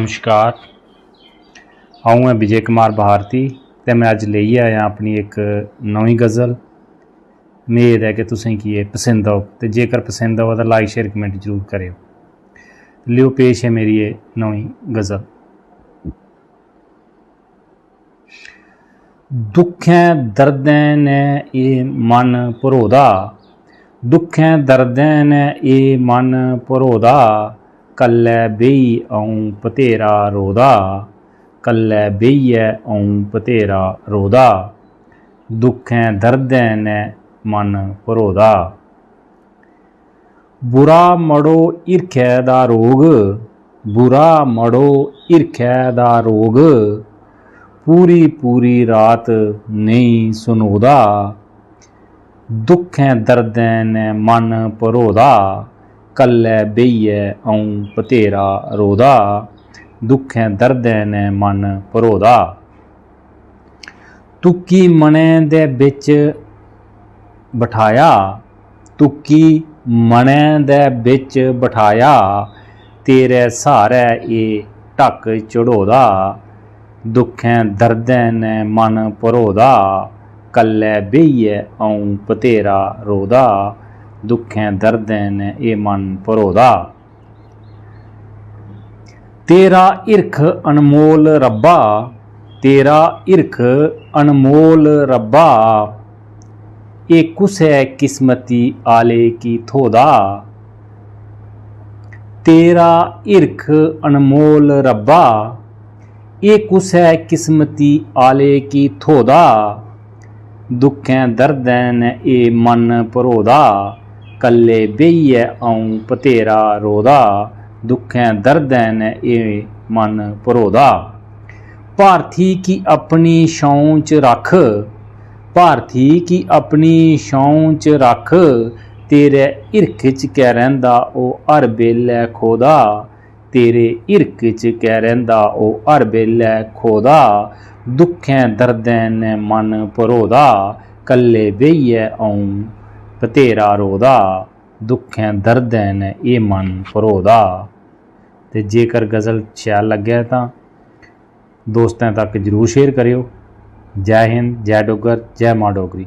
नमस्कार। आऊँ है विजय कुमार भारती ते मैं अज लेइयै आया अपनी एक नवी गज़ल। उम्मीद है कि तुसें गी ये पसंद आग ते जेकर पसंद आवा तो लाइक शेयर कमेंट जरूर करेओ। लियो पेश है मेरी ये नवी गज़ल। दुखें दर्दें ने ये मन भरोदा, दुखें दर्दें ने ये मन भरोदा, कल्लै बेही अऊं बतेरा रोदा, कल्लै बेहियै अऊं बतेरा रोदा, दुखें दर्दें ने मन भरोदा। बुरा मड़ो हिरखै दा रोग, बुरा मड़ो हिरखै दा रोग, पूरी पूरी रात नेईं सनोदा, दुखें दर्दें ने मन भरोदा, कल्लै बेहियै अऊं बतेरा रोदा, दुखें दर्दें ने मन भरोदा। तुकी मनै दे बिच बठाया, तुकी मनै दे बिच बठाया, तेरे सहारै ए ढक चढ़ोदा, दुखें दर्दें ने मन भरोदा, कल्लै बेहियै अऊं बतेरा रोदा, दुखें दर्दें ने ये मन भरोदा। तेरा हिरख अनमोल रब्बा, तेरा हिरख अनमोल रब्बा, ये कुसै किस्मती आले की थोदा, तेरा हिरख अनमोल रब्बा, ये कुसै किस्मती आले की थोदा, दुखें दर्दें ने ये मन भरोदा, कल्ले बेहियै अऊं बतेरा रोदा, दुखें दर्दें ने ये मन भरोदा। भारती की अपनी छाऊं च रख, भारती की अपनी छाऊं च रख, तेरे हिरख च कै रैंदा ओ हर बेल्लै खोदा, तेरे हिरख च कै रैंदा ओ हर बेल्लै खोदा, दुखें दर्दें ने मन भरोदा, कल्ले बेहियै अऊं बतेरा रोदा, दुखें दर्दें ने ये मन भरोदा। ते जेकर गज़ल शैल लग्गे तां दोस्तें तक जरूर शेयर करेओ। जय हिंद, जय डुग्गर, जय मां डोगरी।